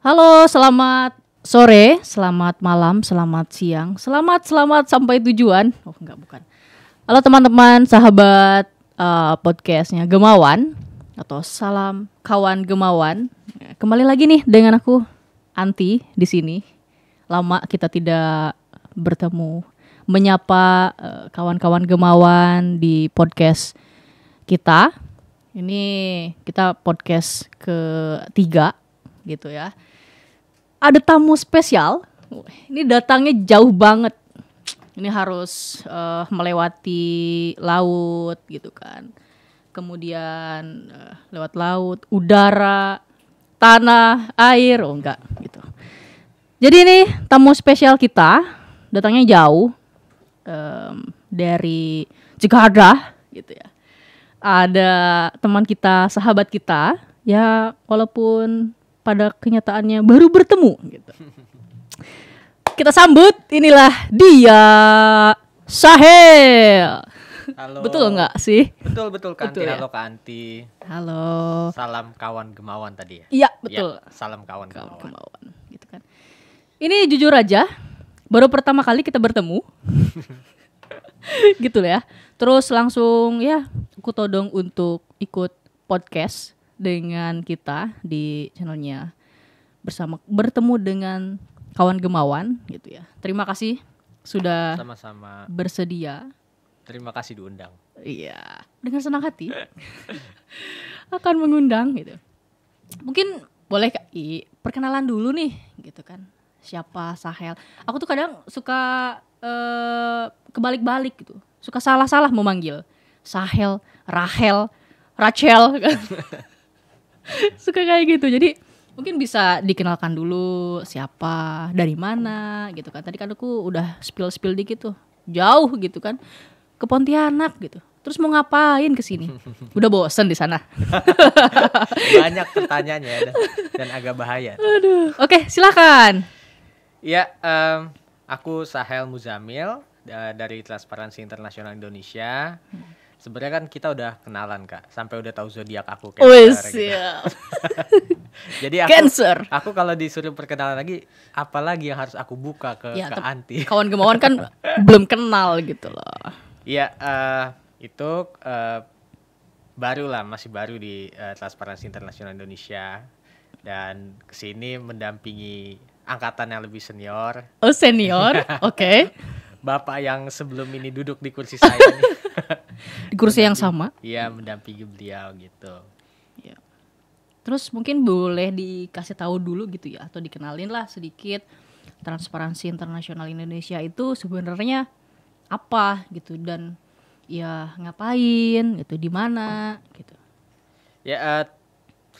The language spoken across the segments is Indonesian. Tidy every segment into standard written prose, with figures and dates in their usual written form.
Halo, selamat sore, selamat malam, selamat siang, selamat sampai tujuan. Oh, enggak, bukan. Halo teman-teman, sahabat podcastnya Gemawan atau salam kawan Gemawan. Kembali lagi nih dengan aku Anti di sini. Lama kita tidak bertemu, menyapa kawan-kawan Gemawan di podcast kita. Ini kita podcast ketiga gitu ya. Ada tamu spesial. Ini datangnya jauh banget. Ini harus melewati laut gitu kan. Kemudian lewat laut, udara, tanah, air, oh enggak gitu. Jadi ini tamu spesial kita datangnya jauh dari Jakarta gitu ya. Ada teman kita, sahabat kita, ya walaupun pada kenyataannya baru bertemu gitu. Kita sambut, inilah dia, Sahel. Halo. Betul nggak sih? Betul Kanti. Betul, ya? Halo Kanti. Halo. Salam kawan Gemawan tadi ya? Iya, betul. Ya, salam kawan Gemawan. Gitu kan. Ini jujur aja, baru pertama kali kita bertemu. Gitu ya. Terus langsung ya aku todong untuk ikut podcast dengan kita di channelnya bersama bertemu dengan kawan Gemawan gitu ya. Terima kasih sudah Sama-sama. bersedia. Terima kasih diundang. Iya, dengan senang hati akan mengundang gitu. Mungkin boleh perkenalan dulu nih gitu kan. Siapa Sahel? Aku tuh kadang suka kebalik-balik gitu. Suka salah-salah memanggil. Sahel, Rahel, Rachel kan. Suka kayak gitu. Jadi mungkin bisa dikenalkan dulu siapa, dari mana gitu kan. Tadi kan aku udah spill dikit tuh. Jauh gitu kan. Ke Pontianak gitu. Terus mau ngapain ke sini? Udah bosen di sana. Banyak pertanyaannya dan agak bahaya. Aduh. Oke, silakan. Ya, aku Sahel Muzamil dari Transparansi Internasional Indonesia. Sebenarnya kan kita udah kenalan Kak, sampai udah tahu zodiak aku Cancer. Siap. Jadi Cancer. aku kalau disuruh perkenalan lagi, apalagi yang harus aku buka ke Anti. Kawan Gemawan kan belum kenal gitu loh. Iya, itu baru lah, masih baru di Transparansi Internasional Indonesia, dan kesini mendampingi angkatan yang lebih senior. Oh, senior, oke. Bapak yang sebelum ini duduk di kursi saya nih. Di kursi yang sama. Iya, mendampingi beliau gitu. Ya. Terus mungkin boleh dikasih tahu dulu gitu ya, atau dikenalin lah sedikit Transparansi Internasional Indonesia itu sebenarnya apa gitu, dan ya ngapain gitu, di mana gitu. Ya,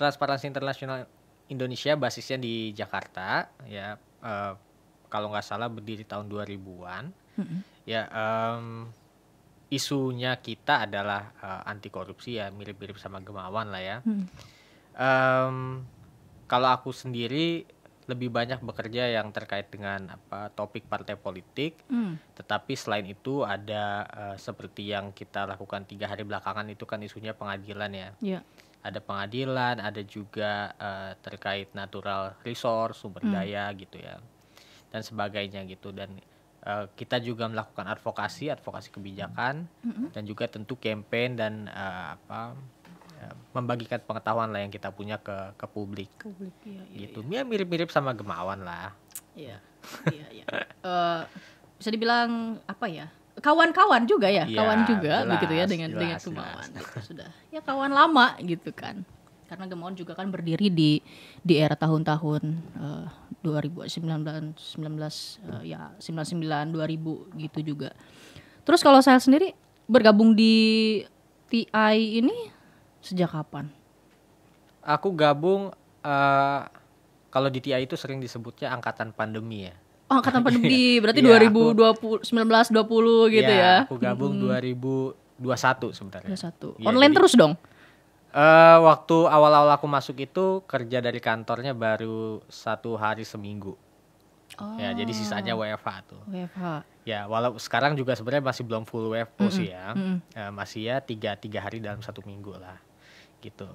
Transparansi Internasional Indonesia basisnya di Jakarta ya, kalau nggak salah berdiri tahun 2000-an. Ya, isunya kita adalah anti korupsi ya, mirip-mirip sama Gemawan lah ya. Kalau aku sendiri lebih banyak bekerja yang terkait dengan topik partai politik, tetapi selain itu ada seperti yang kita lakukan 3 hari belakangan itu kan isunya pengadilan ya. Yeah. Ada pengadilan, ada juga terkait natural resource, sumber daya gitu ya, dan sebagainya gitu. Dan kita juga melakukan advokasi kebijakan, dan juga tentu campaign dan membagikan pengetahuan lah yang kita punya ke publik. Gitu. Ya mirip-mirip sama Gemawan lah. Iya. Bisa dibilang apa ya? Kawan-kawan juga ya, kawan juga jelas, begitu ya dengan Gemawan. Gitu, sudah. Ya kawan lama gitu kan. Karena Gemawan juga kan berdiri di era tahun-tahun 2019 ya 99 2000 gitu juga. Terus kalau saya sendiri bergabung di TI ini sejak kapan? Aku gabung kalau di TI itu sering disebutnya angkatan pandemi ya. Oh, angkatan pandemi berarti 2020 19-20 gitu ya. Aku gabung 2021 sebenarnya. 21. Online jadi, terus dong? Waktu awal-awal aku masuk itu kerja dari kantornya baru 1 hari seminggu. Ya, jadi sisanya WFH tuh. WFH. Ya, walau sekarang juga sebenarnya masih belum full WFH sih ya. Masih ya 3 hari dalam 1 minggu lah. Gitu.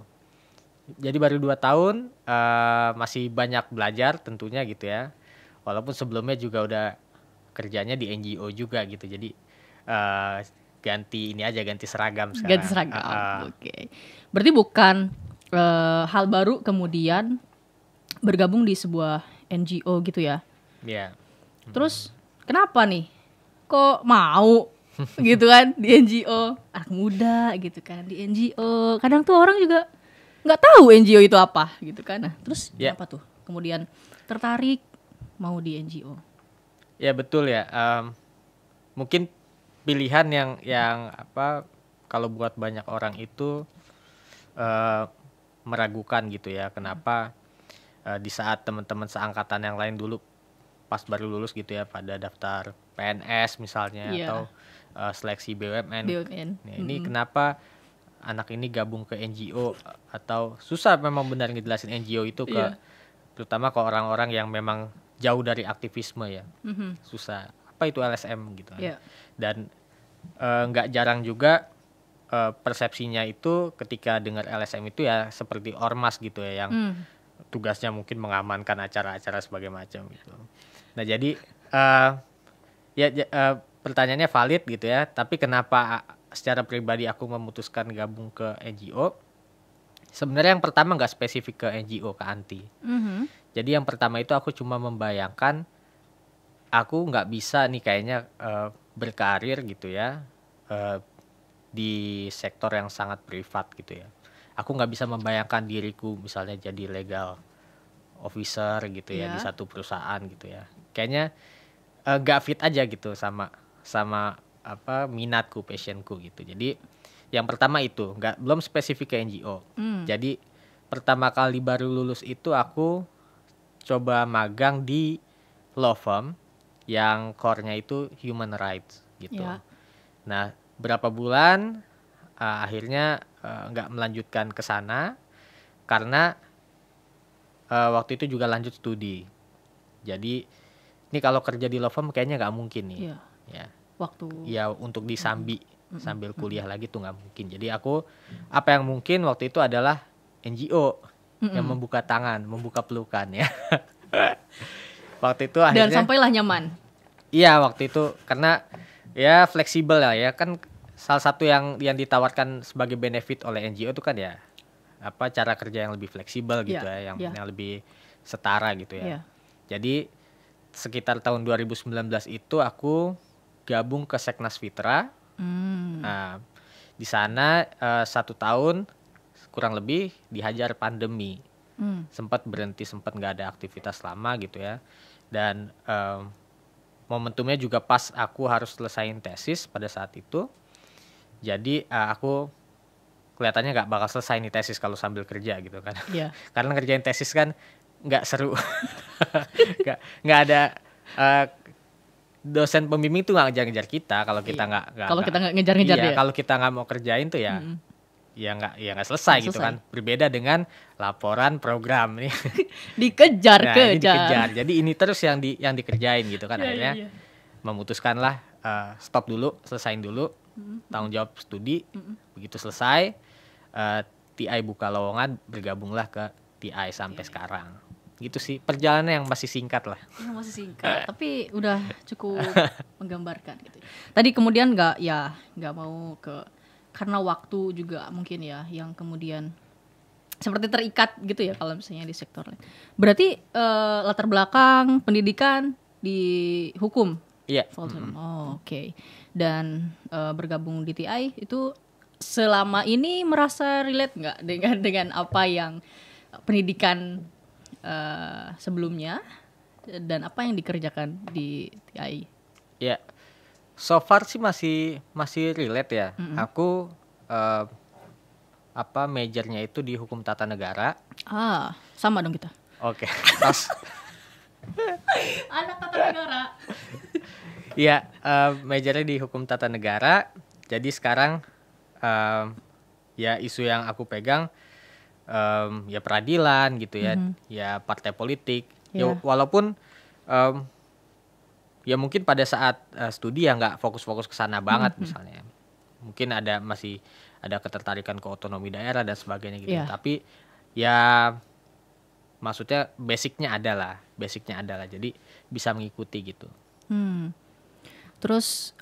Jadi baru 2 tahun, masih banyak belajar tentunya gitu ya. Walaupun sebelumnya juga udah kerjanya di NGO juga gitu. Jadi ganti ini aja, ganti seragam sekarang. Ganti seragam. Oke. Berarti bukan hal baru kemudian bergabung di sebuah NGO gitu ya. Iya. Terus kenapa nih? Kok mau gitu kan di NGO? Anak muda gitu kan di NGO. Kadang tuh orang juga nggak tahu NGO itu apa gitu kan. Nah, terus Ya. kenapa tuh? Kemudian tertarik mau di NGO. Ya betul ya. Mungkin pilihan yang apa kalau buat banyak orang itu meragukan gitu ya. Kenapa di saat teman-teman seangkatan yang lain dulu pas baru lulus gitu ya pada daftar PNS misalnya Iya. atau seleksi BUMN. BUMN. Nah, ini kenapa anak ini gabung ke NGO atau susah memang benar ngejelasin NGO itu ke Iya. terutama ke orang-orang yang memang jauh dari aktivisme ya. Mhm. Susah. Apa itu LSM gitu kan. Iya. Dan nggak jarang juga persepsinya itu ketika dengar LSM itu ya seperti ormas gitu ya yang tugasnya mungkin mengamankan acara-acara sebagai macam gitu. Nah jadi pertanyaannya valid gitu ya. Tapi kenapa secara pribadi aku memutuskan gabung ke NGO? Sebenarnya yang pertama nggak spesifik ke NGO, ke anti. Mhm. Jadi yang pertama itu aku cuma membayangkan aku nggak bisa nih kayaknya berkarir gitu ya di sektor yang sangat privat gitu ya. Aku nggak bisa membayangkan diriku misalnya jadi legal officer gitu ya di Iya. satu perusahaan gitu ya. Kayaknya nggak fit aja gitu sama apa minatku, passionku gitu. Jadi yang pertama itu belum spesifik ke NGO. Jadi pertama kali baru lulus itu aku coba magang di law firm yang core-nya itu human rights gitu. Ya. Nah, berapa bulan akhirnya nggak melanjutkan ke sana karena waktu itu juga lanjut studi. Jadi ini kalau kerja di law firm kayaknya nggak mungkin nih. Iya. Ya. Waktu. Ya untuk disambi sambil kuliah lagi tuh nggak mungkin. Jadi aku apa yang mungkin waktu itu adalah NGO yang membuka tangan, membuka pelukan ya. Waktu itu Dan akhirnya sampailah nyaman. iya waktu itu karena ya fleksibel lah ya kan salah satu yang ditawarkan sebagai benefit oleh NGO itu kan ya apa cara kerja yang lebih fleksibel gitu Iya, ya yang lebih setara gitu ya. Iya. Jadi sekitar tahun 2019 itu aku gabung ke Seknas Fitra. Nah, di sana 1 tahun kurang lebih dihajar pandemi. Sempat berhenti, sempat nggak ada aktivitas lama gitu ya. Dan momentumnya juga pas aku harus selesaiin tesis pada saat itu. Jadi aku kelihatannya nggak bakal selesai nih tesis kalau sambil kerja gitu kan. Iya. Karena ngerjain tesis kan nggak seru. nggak ada dosen pembimbing tuh nggak ngejar-ngejar kita kalau kita nggak Kalau kita nggak ngejar-ngejar iya, dia. kalau kita nggak mau kerjain tuh ya ya nggak selesai gitu kan. Berbeda dengan laporan program nih. Dikejar. Nah, ini dikejar. Jadi ini terus yang dikerjain gitu kan. Iya, Akhirnya iya. memutuskanlah stop dulu, selesain dulu tanggung jawab studi. Begitu selesai TI buka lowongan, bergabunglah ke TI sampai sekarang. Gitu sih, perjalanan yang masih singkat lah. Ya, masih singkat, tapi udah cukup menggambarkan gitu. Tadi kemudian nggak mau karena waktu juga mungkin ya yang kemudian seperti terikat gitu ya kalau misalnya di sektor lain. Berarti latar belakang pendidikan di hukum. Iya. Oh, oke. Dan bergabung di TI itu selama ini merasa relate nggak dengan apa yang pendidikan sebelumnya dan apa yang dikerjakan di TI? Ya, so far sih masih relate ya. Aku majornya itu di hukum tata negara. Sama dong kita. Oke. Terus Anak tata negara. ya majornya di hukum tata negara. Jadi sekarang ya isu yang aku pegang ya peradilan gitu ya, ya partai politik. Ya walaupun ya mungkin pada saat studi ya nggak fokus-fokus ke sana banget misalnya. Mungkin masih ada ketertarikan ke otonomi daerah dan sebagainya gitu. Tapi ya maksudnya basicnya adalah jadi bisa mengikuti gitu. Terus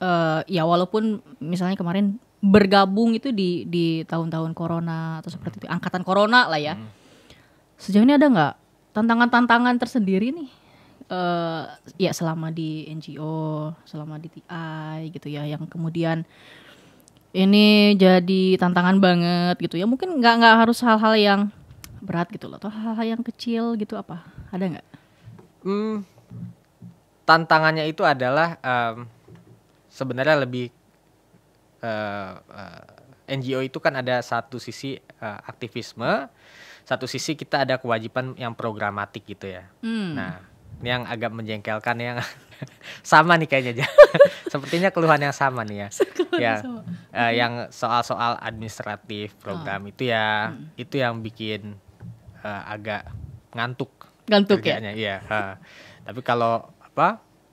ya walaupun misalnya kemarin bergabung itu di tahun-tahun corona atau seperti itu, angkatan corona lah ya. Sejauh ini ada nggak tantangan-tantangan tersendiri nih? Ya selama di NGO, selama di TI gitu ya, yang kemudian ini jadi tantangan banget gitu ya. Mungkin nggak harus hal-hal yang berat gitu loh, atau hal-hal yang kecil gitu, apa? Ada nggak? Tantangannya itu adalah sebenarnya lebih NGO itu kan ada satu sisi aktivisme, satu sisi kita ada kewajiban yang programatik gitu ya. Nah, ini yang agak menjengkelkan yang sama nih kayaknya. Sepertinya keluhan yang sama nih ya. Yang soal-soal administratif program itu ya, itu yang bikin agak ngantuk kerjanya, ya. Tapi kalau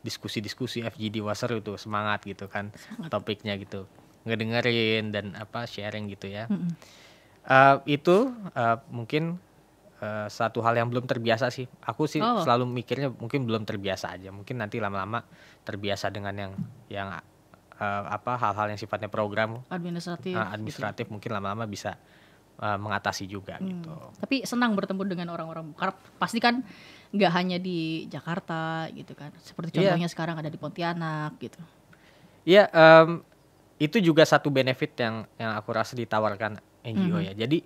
diskusi-diskusi FGD Wasser itu semangat gitu kan, topiknya gitu, ngedengerin dan sharing gitu ya. Itu mungkin satu hal yang belum terbiasa sih. Aku sih selalu mikirnya mungkin belum terbiasa aja. Mungkin nanti lama-lama terbiasa dengan yang hal-hal yang sifatnya program administratif mungkin lama-lama bisa mengatasi juga gitu. Tapi senang bertemu dengan orang-orang, karena pasti kan nggak hanya di Jakarta gitu kan. Seperti contohnya sekarang ada di Pontianak gitu. Iya, itu juga satu benefit yang aku rasa ditawarkan NGO ya. Jadi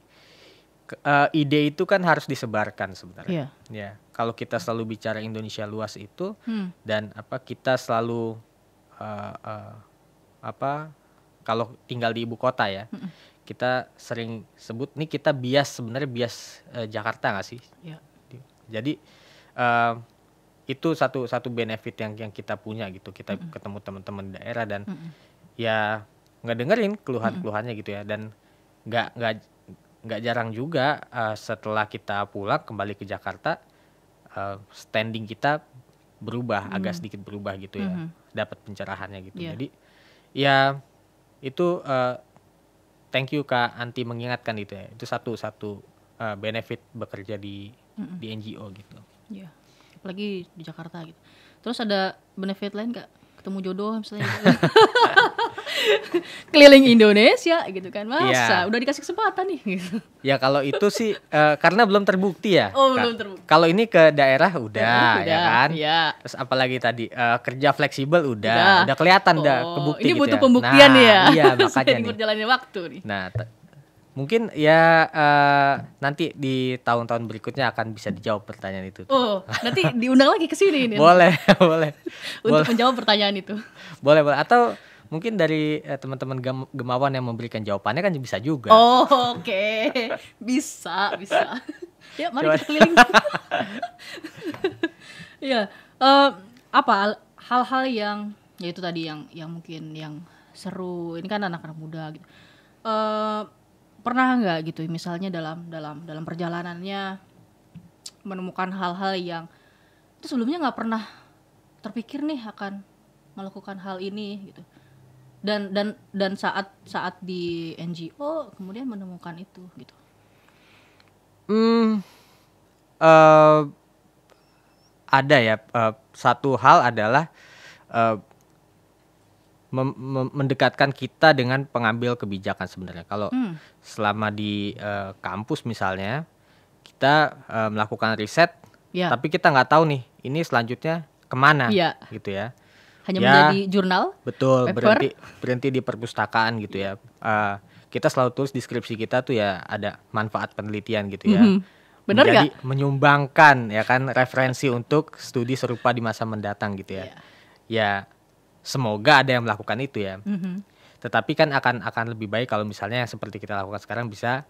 ide itu kan harus disebarkan sebenarnya. Ya, kalau kita selalu bicara Indonesia luas itu dan kita selalu kalau tinggal di ibu kota ya, kita sering sebut nih kita sebenarnya bias Jakarta nggak sih? Jadi itu satu benefit yang kita punya gitu. Kita ketemu teman-teman daerah dan ya ngedengerin keluhan-keluhannya gitu ya, dan nggak jarang juga setelah kita pulang kembali ke Jakarta standing kita berubah, agak sedikit berubah gitu ya, dapat pencerahannya gitu. Jadi ya itu thank you Kak Anti mengingatkan itu ya, itu satu benefit bekerja di NGO gitu. Iya, apalagi di Jakarta gitu. Terus ada benefit lain Kak? Ketemu jodoh misalnya gitu. Keliling Indonesia gitu kan, masa udah dikasih kesempatan nih gitu. Ya kalau itu sih karena belum terbukti ya. Belum terbukti. Kalau ini ke daerah udah ya kan. Ya. Terus apalagi tadi kerja fleksibel udah kelihatan udah kebukti ini gitu butuh ya. pembuktian ya. Iya makanya nih. Berjalannya waktu nih. Nah mungkin ya nanti di tahun-tahun berikutnya akan bisa dijawab pertanyaan itu. Nanti diundang lagi ke sini nih. Boleh. Untuk menjawab pertanyaan itu. Boleh. Atau mungkin dari teman-teman Gemawan yang memberikan jawabannya kan bisa juga. Oke. Bisa. Ya, mari kita keliling. Ya, apa hal-hal yang ya itu tadi yang mungkin yang seru. Ini kan anak-anak muda gitu. Pernah nggak gitu misalnya dalam perjalanannya menemukan hal-hal yang itu sebelumnya nggak pernah terpikir nih akan melakukan hal ini gitu, dan saat di NGO kemudian menemukan itu gitu. Ada ya, satu hal adalah mendekatkan kita dengan pengambil kebijakan sebenarnya. Kalau selama di kampus misalnya kita melakukan riset, tapi kita nggak tahu nih ini selanjutnya kemana gitu ya. Hanya menjadi jurnal. Betul, berhenti di perpustakaan gitu ya. Kita selalu tulis di skripsi kita tuh ya ada manfaat penelitian gitu ya. Benar nggak? Menyumbangkan ya kan referensi untuk studi serupa di masa mendatang gitu ya. Ya semoga ada yang melakukan itu ya. Tetapi kan akan lebih baik kalau misalnya yang seperti kita lakukan sekarang bisa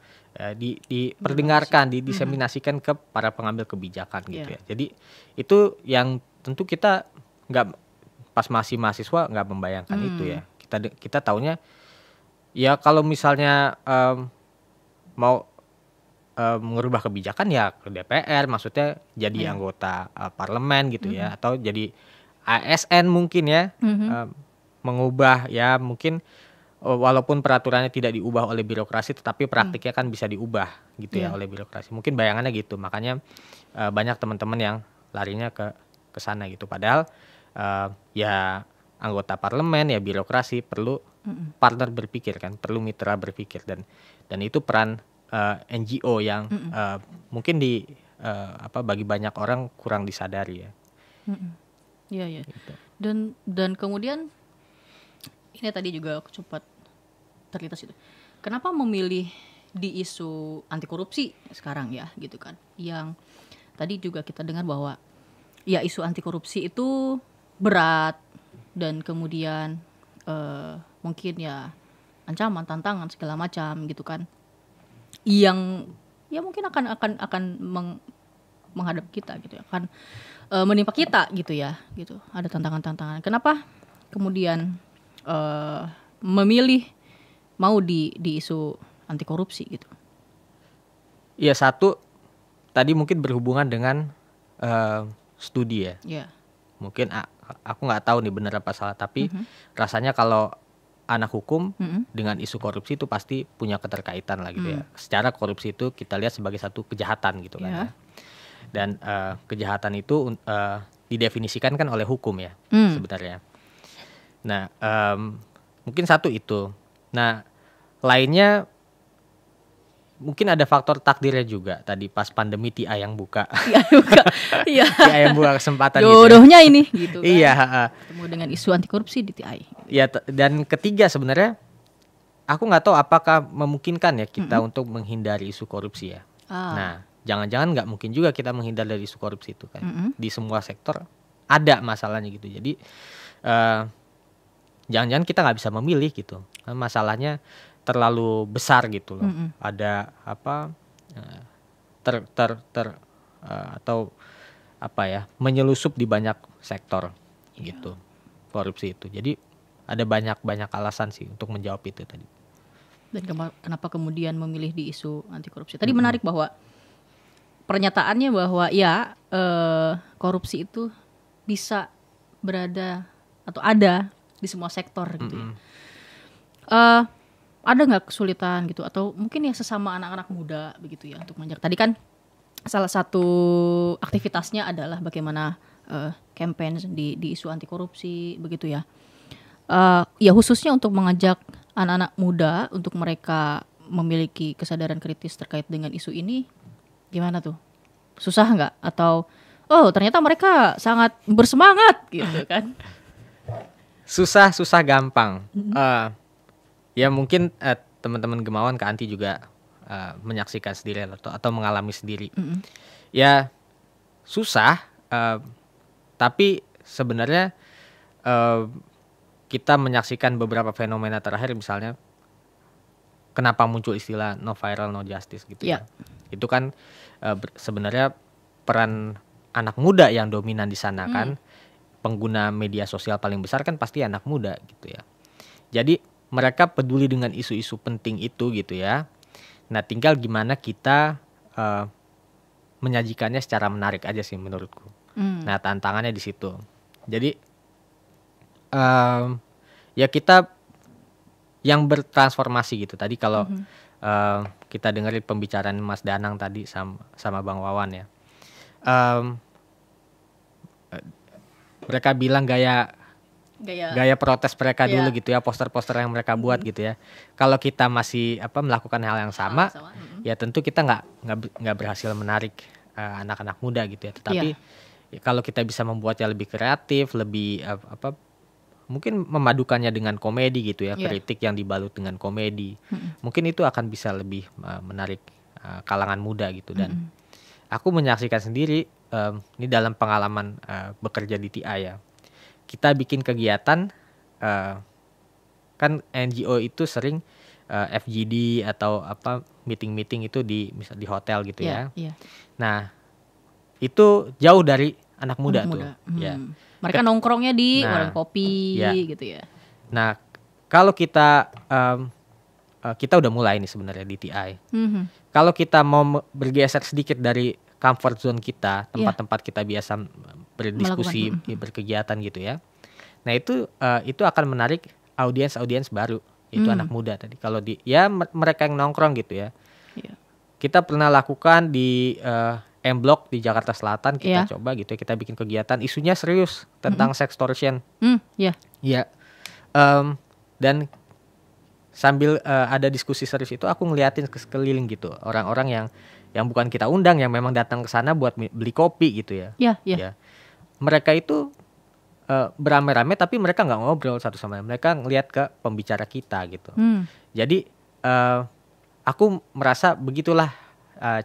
diperdengarkan, didiseminasikan ke para pengambil kebijakan gitu ya. Jadi itu yang tentu kita nggak, pas masih mahasiswa nggak membayangkan itu ya. Kita taunya ya kalau misalnya mau mengubah kebijakan ya ke DPR, maksudnya jadi anggota parlemen gitu ya, atau jadi ASN mungkin ya, mengubah ya mungkin walaupun peraturannya tidak diubah oleh birokrasi, tetapi praktiknya kan bisa diubah gitu ya Iya. oleh birokrasi. Mungkin bayangannya gitu, makanya banyak teman-teman yang larinya ke sana gitu. Padahal ya anggota parlemen ya birokrasi perlu partner berpikir kan, perlu mitra berpikir, dan itu peran NGO yang mungkin bagi banyak orang kurang disadari ya. Iya, iya. Gitu. Dan kemudian ini tadi juga aku sempat terlintas itu. Kenapa memilih di isu anti korupsi sekarang ya gitu kan? Yang tadi juga kita dengar bahwa ya isu anti korupsi itu berat dan kemudian mungkin ya ancaman, tantangan segala macam gitu kan. Yang ya mungkin akan menghadap kita gitu ya, akan menimpa kita gitu ya, gitu. Ada tantangan-tantangan. Kenapa kemudian memilih mau di isu anti korupsi gitu? Ya satu tadi mungkin berhubungan dengan studi ya. Ya. Mungkin aku nggak tahu nih benar apa salah, tapi rasanya kalau anak hukum dengan isu korupsi itu pasti punya keterkaitan lah gitu ya. Secara korupsi itu kita lihat sebagai satu kejahatan gitu kan. Ya. Dan kejahatan itu didefinisikan kan oleh hukum ya sebenarnya. Nah mungkin satu itu. Nah lainnya mungkin ada faktor takdirnya juga. Tadi pas pandemi TI yang buka. Iya juga. Iya. TI yang buka kesempatan gitu ya. Jodohnya ini gitu kan. Iya. Ketemu dengan isu anti korupsi di TI. Ya dan ketiga sebenarnya aku nggak tahu apakah memungkinkan ya kita untuk menghindari isu korupsi ya. Nah jangan-jangan nggak mungkin juga kita menghindar dari isu korupsi itu kan. Di semua sektor ada masalahnya gitu. Jadi jangan-jangan kita nggak bisa memilih gitu. Masalahnya terlalu besar gitu loh. Ada apa atau apa ya, menyelusup di banyak sektor gitu korupsi itu. Jadi ada banyak alasan sih untuk menjawab itu tadi. Dan kenapa kemudian memilih di isu anti korupsi? Tadi menarik bahwa pernyataannya bahwa ya korupsi itu bisa berada atau ada di semua sektor gitu ya. Ada nggak kesulitan gitu atau mungkin ya sesama anak-anak muda begitu ya untuk menjak? Tadi kan salah satu aktivitasnya adalah bagaimana campaign di isu anti korupsi begitu ya. Ya khususnya untuk mengajak anak-anak muda untuk mereka memiliki kesadaran kritis terkait dengan isu ini, gimana tuh? Susah nggak? Atau ternyata mereka sangat bersemangat gitu kan? Susah gampang. Ya mungkin teman-teman Gemawan ke Anti juga menyaksikan sendiri atau mengalami sendiri. Ya susah, tapi sebenarnya kita menyaksikan beberapa fenomena terakhir, misalnya kenapa muncul istilah no viral no justice gitu ya. Itu kan sebenarnya peran anak muda yang dominan di sana kan. Pengguna media sosial paling besar kan pasti anak muda gitu ya. Jadi mereka peduli dengan isu-isu penting itu gitu ya. Nah tinggal gimana kita menyajikannya secara menarik aja sih menurutku. Nah tantangannya di situ. Jadi ya kita yang bertransformasi gitu. Tadi kalau kita dengerin pembicaraan Mas Danang tadi sama Bang Wawan ya. Mereka bilang gaya protes mereka dulu gitu ya, poster-poster yang mereka buat gitu ya. Kalau kita masih melakukan hal yang sama, ya tentu kita nggak berhasil menarik anak-anak muda gitu ya. Tetapi ya, kalau kita bisa membuatnya lebih kreatif, lebih mungkin memadukannya dengan komedi gitu ya, kritik yang dibalut dengan komedi, mungkin itu akan bisa lebih menarik kalangan muda gitu. Dan aku menyaksikan sendiri ini dalam pengalaman bekerja di TI ya. Kita bikin kegiatan kan NGO itu sering FGD atau meeting-meeting itu misal di hotel gitu ya. Nah, itu jauh dari anak muda tuh. Ya. Mereka nongkrongnya di warung kopi gitu ya. Nah, kalau kita udah mulai nih sebenarnya di TI. Kalau kita mau bergeser sedikit dari comfort zone kita, tempat-tempat kita biasa berdiskusi, berkegiatan gitu ya. Nah itu akan menarik audiens baru itu anak muda tadi. Kalau di ya mereka yang nongkrong gitu ya. Iya. Kita pernah lakukan di M Block di Jakarta Selatan, kita Iya. coba gitu ya, kita bikin kegiatan isunya serius tentang sextortion. Iya. Iya. Dan sambil ada diskusi serius itu aku ngeliatin ke sekeliling gitu, orang-orang yang bukan kita undang, yang memang datang ke sana buat beli kopi gitu ya. Iya. Ya. Mereka itu beramai-ramai tapi mereka nggak ngobrol satu sama lain. Mereka ngelihat ke pembicara kita gitu. Jadi aku merasa begitulah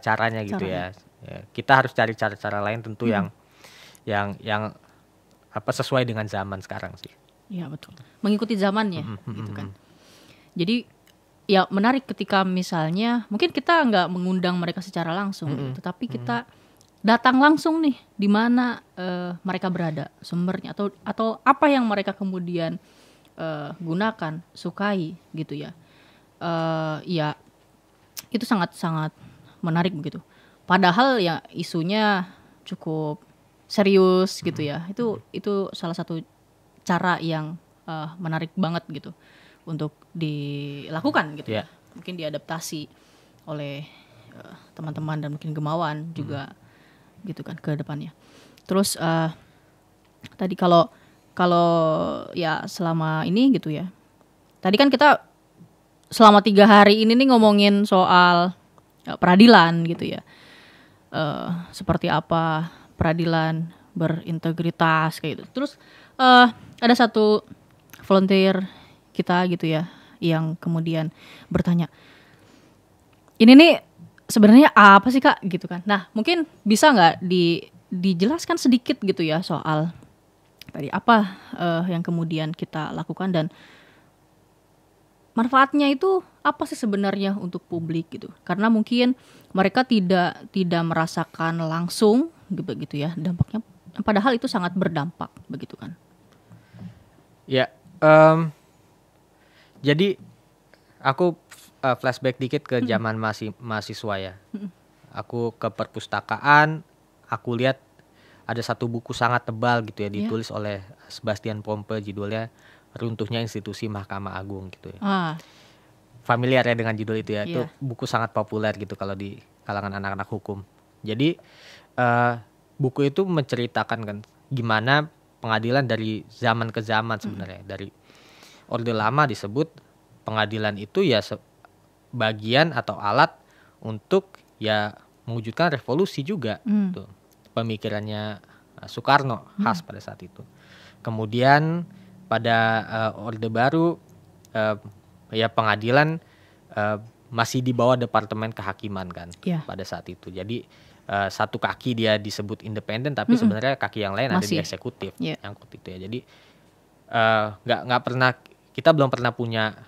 caranya gitu ya. Kita harus cari cara-cara lain tentu yang apa sesuai dengan zaman sekarang sih. Iya betul. Mengikuti zamannya gitu kan. Jadi ya menarik ketika misalnya mungkin kita nggak mengundang mereka secara langsung, tetapi kita datang langsung nih di mana mereka berada, sumbernya atau apa yang mereka kemudian gunakan, sukai gitu ya. Ya itu sangat-sangat menarik begitu. Padahal ya isunya cukup serius gitu ya. Itu salah satu cara yang menarik banget gitu untuk dilakukan gitu ya. Mungkin diadaptasi oleh teman-teman dan mungkin Gemawan juga gitu kan ke depannya. Terus tadi kalau ya selama ini gitu ya. Tadi kan kita selama 3 hari ini nih ngomongin soal peradilan gitu ya. Seperti apa peradilan berintegritas kayak gitu. Terus ada satu volunteer kita gitu ya yang kemudian bertanya, ini nih sebenarnya apa sih Kak gitu kan. Nah mungkin bisa nggak dijelaskan sedikit gitu ya soal tadi apa yang kemudian kita lakukan dan manfaatnya itu apa sih sebenarnya untuk publik gitu. Karena mungkin mereka tidak merasakan langsung gitu ya dampaknya, padahal itu sangat berdampak begitu kan. Ya, jadi aku flashback dikit ke zaman mahasiswa ya. Aku ke perpustakaan, aku lihat ada satu buku sangat tebal gitu ya, ditulis oleh Sebastian Pompe, judulnya Runtuhnya Institusi Mahkamah Agung gitu ya. Familiar ya dengan judul itu ya. Itu buku sangat populer gitu kalau di kalangan anak-anak hukum. Jadi buku itu menceritakan kan gimana pengadilan dari zaman ke zaman sebenarnya. Dari Orde Lama disebut pengadilan itu ya bagian atau alat untuk ya mewujudkan revolusi juga. Tuh. Pemikirannya Soekarno khas pada saat itu. Kemudian pada Orde Baru ya pengadilan masih di bawah Departemen Kehakiman kan pada saat itu. Jadi satu kaki dia disebut independen tapi sebenarnya kaki yang lain ada di eksekutif nyangkut itu ya. Jadi nggak pernah, kita belum pernah punya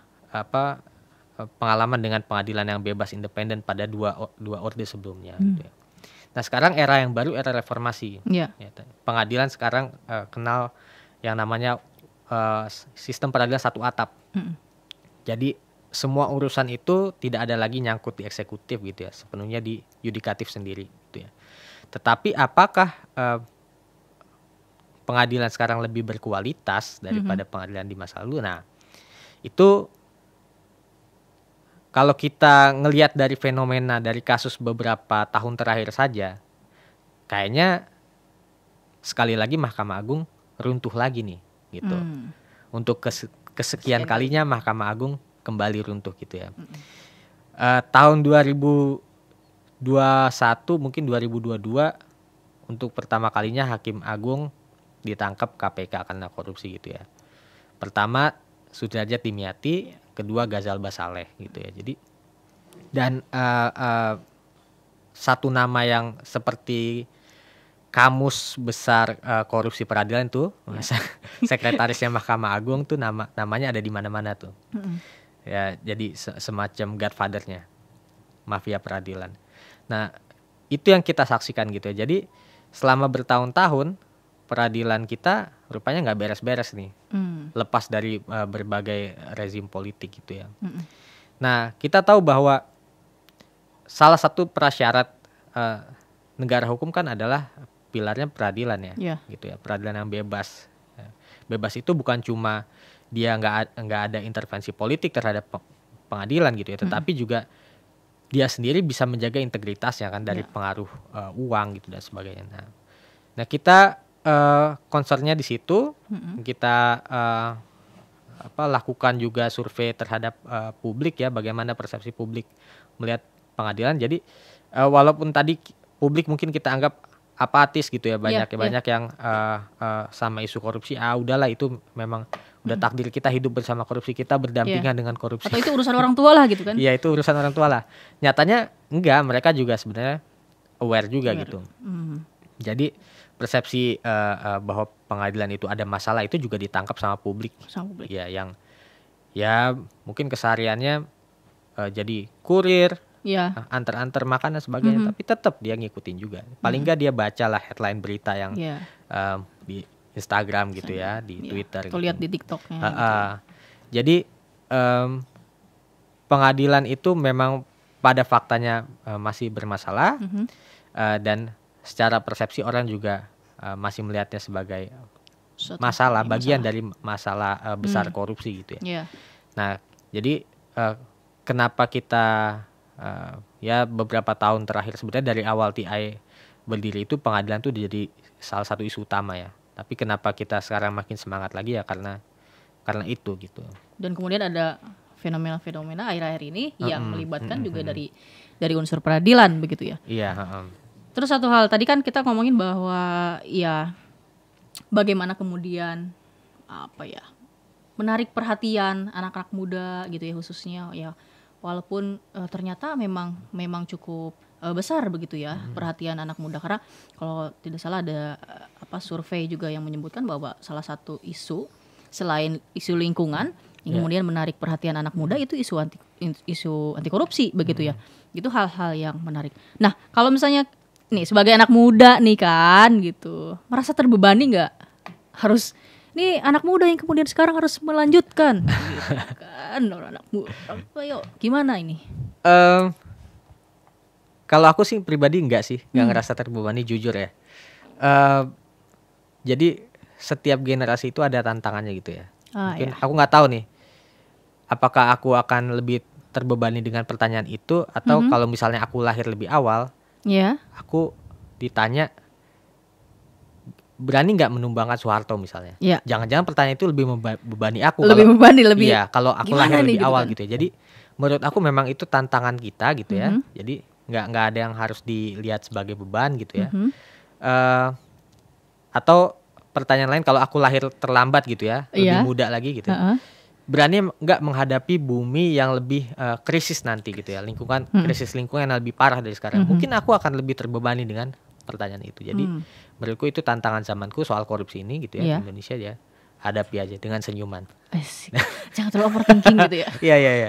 pengalaman dengan pengadilan yang bebas independen pada dua orde sebelumnya gitu ya. Nah sekarang era yang baru, era reformasi ya, pengadilan sekarang kenal yang namanya sistem peradilan satu atap. Jadi semua urusan itu tidak ada lagi nyangkut di eksekutif gitu ya, sepenuhnya di yudikatif sendiri gitu ya. Tetapi apakah pengadilan sekarang lebih berkualitas daripada pengadilan di masa lalu? Nah, itu kalau kita ngelihat dari fenomena dari kasus beberapa tahun terakhir saja, kayaknya sekali lagi Mahkamah Agung runtuh lagi nih gitu. Untuk kesekian kalinya Mahkamah Agung kembali runtuh gitu ya. Tahun 2021 mungkin 2022 untuk pertama kalinya Hakim Agung ditangkap KPK karena korupsi gitu ya. Pertama Sudrajat Dimyati, kedua Ghazal Basaleh gitu ya. Jadi dan satu nama yang seperti kamus besar korupsi peradilan tuh, sekretarisnya Mahkamah Agung tuh namanya ada di mana-mana tuh. Ya, jadi semacam godfather-nya mafia peradilan. Nah, itu yang kita saksikan gitu ya. Jadi selama bertahun-tahun peradilan kita rupanya nggak beres-beres nih, lepas dari berbagai rezim politik gitu ya. Nah, kita tahu bahwa salah satu prasyarat negara hukum kan adalah pilarnya peradilan ya, gitu ya, peradilan yang bebas. Bebas itu bukan cuma dia nggak ada intervensi politik terhadap pengadilan gitu ya, tetapi juga dia sendiri bisa menjaga integritasnya kan dari pengaruh uang gitu dan sebagainya. Nah kita concernnya di situ, kita lakukan juga survei terhadap publik ya, bagaimana persepsi publik melihat pengadilan. Jadi walaupun tadi publik mungkin kita anggap apatis gitu ya, banyak yang sama isu korupsi, udahlah itu memang udah takdir kita hidup bersama korupsi, kita berdampingan dengan korupsi. Atau itu urusan orang tua lah gitu kan? Iya, itu urusan orang tua lah. Nyatanya enggak, mereka juga sebenarnya aware juga gitu. Jadi persepsi bahwa pengadilan itu ada masalah itu juga ditangkap sama publik. Ya, yang ya mungkin kesehariannya jadi kurir, antar-antar makan dan sebagainya, tapi tetap dia ngikutin juga. Paling enggak dia bacalah headline berita yang di Instagram gitu ya, di Twitter. Atau lihat di TikToknya. Jadi pengadilan itu memang pada faktanya masih bermasalah, dan secara persepsi orang juga masih melihatnya sebagai masalah, bagian dari masalah besar korupsi gitu ya. Nah, jadi kenapa kita ya beberapa tahun terakhir sebenarnya dari awal TI berdiri itu pengadilan itu jadi salah satu isu utama ya. Tapi kenapa kita sekarang makin semangat lagi ya karena itu gitu. Dan kemudian ada fenomena-fenomena akhir-akhir ini yang melibatkan juga dari unsur peradilan begitu ya. Iya. Terus satu hal tadi kan kita ngomongin bahwa ya bagaimana kemudian menarik perhatian anak-anak muda gitu ya, khususnya ya walaupun ternyata memang cukup besar begitu ya perhatian anak muda, karena kalau tidak salah ada survei juga yang menyebutkan bahwa salah satu isu selain isu lingkungan yang kemudian menarik perhatian anak muda itu isu anti korupsi begitu ya. Itu hal-hal yang menarik. Nah, kalau misalnya nih sebagai anak muda nih kan gitu, merasa terbebani nggak? Harus nih anak muda yang kemudian sekarang harus melanjutkan gitu kan, orang anak muda. Ayo, gimana ini? Kalau aku sih pribadi enggak sih, nggak ngerasa terbebani, jujur ya. Jadi setiap generasi itu ada tantangannya gitu ya. Mungkin aku nggak tahu nih, apakah aku akan lebih terbebani dengan pertanyaan itu atau kalau misalnya aku lahir lebih awal, aku ditanya berani nggak menumbangkan Soeharto misalnya. Jangan-jangan pertanyaan itu lebih membebani aku. Iya, kalau aku lahir lebih awal gitu ya. Jadi menurut aku memang itu tantangan kita gitu ya. Jadi nggak ada yang harus dilihat sebagai beban gitu ya. Atau pertanyaan lain, kalau aku lahir terlambat gitu ya, lebih muda lagi gitu ya, berani nggak menghadapi bumi yang lebih krisis nanti gitu ya, krisis lingkungan yang lebih parah dari sekarang. Mungkin aku akan lebih terbebani dengan pertanyaan itu. Jadi menurutku itu tantangan zamanku soal korupsi ini gitu ya, di Indonesia ya. Hadapi aja dengan senyuman. Jangan terlalu overthinking gitu ya. Iya.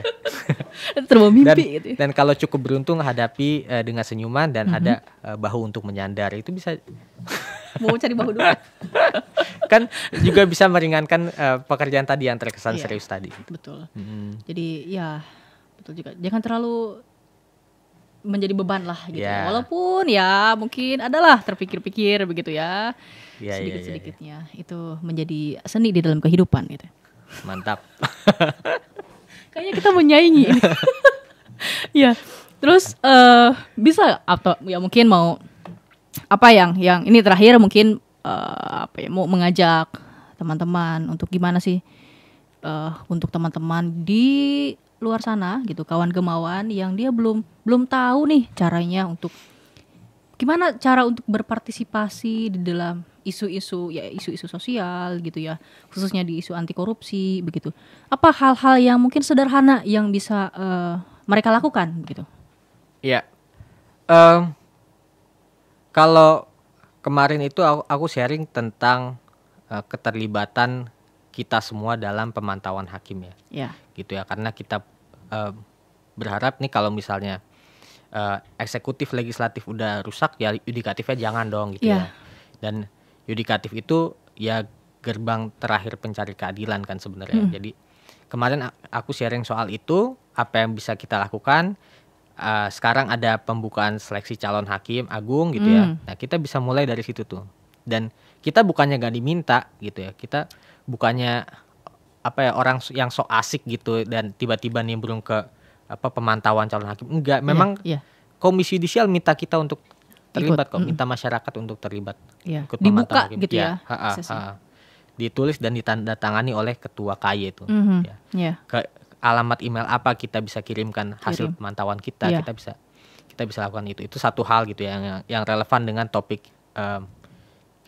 Terbawa mimpi gitu ya. Dan kalau cukup beruntung hadapi dengan senyuman dan ada bahu untuk menyandar, itu bisa. Mau cari bahu dulu. Kan juga bisa meringankan pekerjaan tadi yang terkesan serius tadi. Betul. Jadi ya betul juga. Jangan terlalu menjadi beban lah gitu. Walaupun ya mungkin adalah terpikir-pikir begitu ya. Sedikit-sedikitnya itu menjadi seni di dalam kehidupan gitu. Mantap. Kayaknya kita menyaingi ini. Ya. Terus bisa atau ya mungkin mau apa yang ini terakhir mungkin mau mengajak teman-teman untuk gimana sih untuk teman-teman di luar sana gitu, kawan gemawan yang dia belum tahu nih caranya untuk gimana cara untuk berpartisipasi di dalam isu-isu sosial gitu ya, khususnya di isu anti korupsi begitu. Apa hal-hal yang mungkin sederhana yang bisa mereka lakukan gitu? Iya. Kalau kemarin itu aku sharing tentang keterlibatan kita semua dalam pemantauan hakim ya. Gitu ya, karena kita berharap nih kalau misalnya eksekutif legislatif udah rusak ya yudikatifnya jangan dong gitu ya. Dan yudikatif itu ya gerbang terakhir pencari keadilan kan sebenarnya. Jadi kemarin aku sharing soal itu, apa yang bisa kita lakukan. Sekarang ada pembukaan seleksi calon hakim agung gitu ya. Nah kita bisa mulai dari situ tuh. Dan kita bukannya gak diminta gitu ya. Kita bukannya orang yang sok asik gitu dan tiba-tiba nimbrung ke pemantauan calon hakim. Enggak, memang Komisi Yudisial minta kita untuk terlibat kok, minta masyarakat untuk terlibat. Ikut dibuka hakim. Gitu ya. Ditulis dan ditandatangani oleh ketua KY itu. Ke alamat email apa kita bisa kirimkan hasil pemantauan kita, kita bisa lakukan itu. Itu satu hal gitu ya yang relevan dengan topik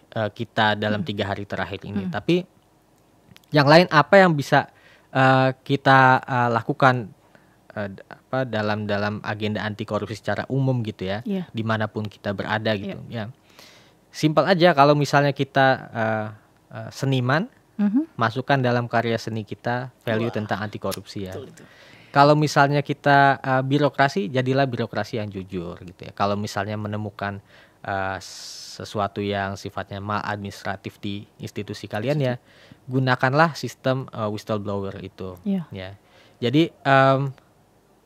kita dalam 3 hari terakhir ini. Tapi yang lain apa yang bisa kita lakukan dalam agenda anti korupsi secara umum gitu ya, dimanapun kita berada gitu ya. Simpel aja, kalau misalnya kita seniman, masukkan dalam karya seni kita value tentang anti korupsi ya. Kalau misalnya kita birokrasi, jadilah birokrasi yang jujur gitu ya. Kalau misalnya menemukan sesuatu yang sifatnya maladministratif di institusi kalian ya, gunakanlah sistem whistleblower itu. Ya. Jadi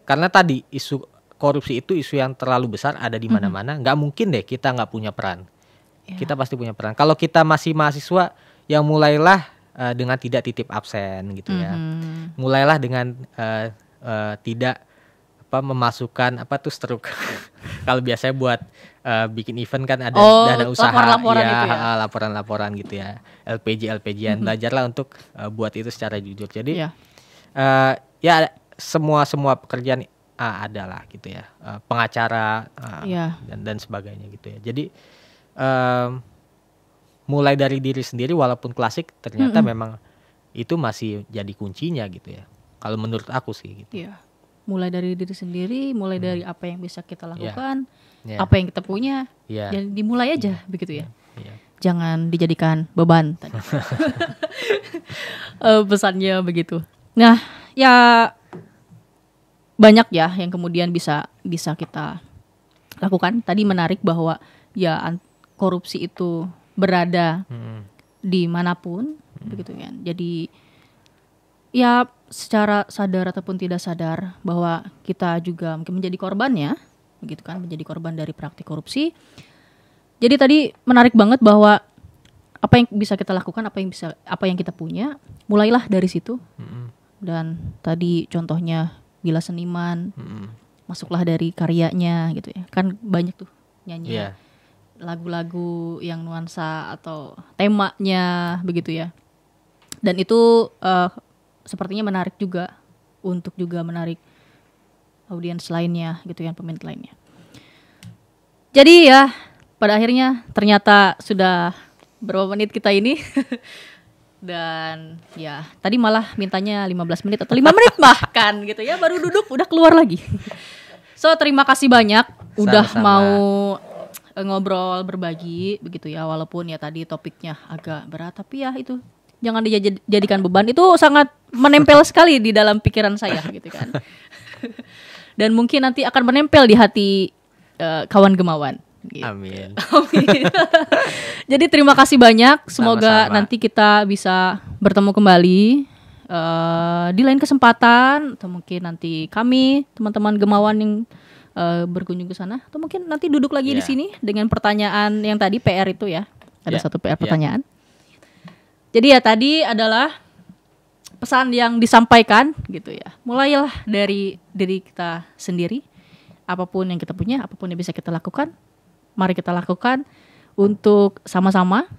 karena tadi isu korupsi itu isu yang terlalu besar, ada di mana-mana, nggak mungkin deh kita nggak punya peran. Kita pasti punya peran. Kalau kita masih mahasiswa, ya mulailah dengan tidak titip absen gitu ya. Mulailah dengan tidak memasukkan struk. Kalau biasanya buat bikin event kan ada dana usaha, laporan-laporan itu ya. Laporan-laporan gitu ya, LPG-an. Belajarlah untuk buat itu secara jujur. Jadi ya semua pekerjaan adalah gitu ya, pengacara dan sebagainya gitu ya. Jadi mulai dari diri sendiri, walaupun klasik ternyata memang itu masih jadi kuncinya gitu ya. Kalau menurut aku sih gitu. Mulai dari diri sendiri, mulai dari apa yang bisa kita lakukan, apa yang kita punya, jadi dimulai aja begitu ya. Jangan dijadikan beban tadi. Pesannya begitu. Nah, ya banyak ya yang kemudian bisa kita lakukan. Tadi menarik bahwa ya korupsi itu berada dimanapun begitu kan. Jadi ya secara sadar ataupun tidak sadar bahwa kita juga mungkin menjadi korbannya, begitu kan, menjadi korban dari praktik korupsi. Jadi tadi menarik banget bahwa apa yang bisa kita lakukan, apa yang kita punya, mulailah dari situ. Dan tadi contohnya bila seniman, masuklah dari karyanya gitu ya. Kan banyak tuh nyanyi lagu-lagu yang nuansa atau temanya begitu ya. Dan itu sepertinya menarik juga untuk juga menarik audiens lainnya gitu ya, peminat lainnya. Jadi ya pada akhirnya ternyata sudah berapa menit kita ini. Dan ya tadi malah mintanya 15 menit atau 5 menit bahkan gitu ya, baru duduk udah keluar lagi. So terima kasih banyak udah mau ngobrol, berbagi begitu ya, walaupun ya tadi topiknya agak berat, tapi ya itu jangan dijadikan beban, itu sangat menempel sekali di dalam pikiran saya gitu kan. Dan mungkin nanti akan menempel di hati kawan Gemawan. Gitu. Amin. Jadi terima kasih banyak. Semoga sama-sama. Nanti kita bisa bertemu kembali di lain kesempatan, atau mungkin nanti kami teman-teman Gemawan yang berkunjung ke sana, atau mungkin nanti duduk lagi di sini dengan pertanyaan yang tadi PR itu ya. Ada satu PR pertanyaan. Jadi ya tadi adalah pesan yang disampaikan gitu ya. Mulailah dari diri kita sendiri. Apapun yang kita punya, apapun yang bisa kita lakukan, mari kita lakukan untuk sama-sama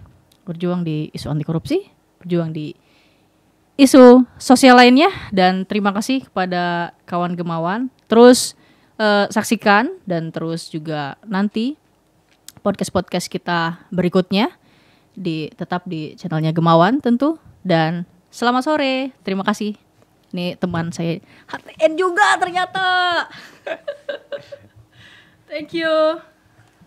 berjuang di isu anti korupsi, berjuang di isu sosial lainnya. Dan terima kasih kepada kawan Gemawan. Terus saksikan dan terus juga nanti podcast-podcast kita berikutnya tetap di channelnya Gemawan tentu. Dan selamat sore, terima kasih. Ini teman saya HTN juga ternyata. Thank you.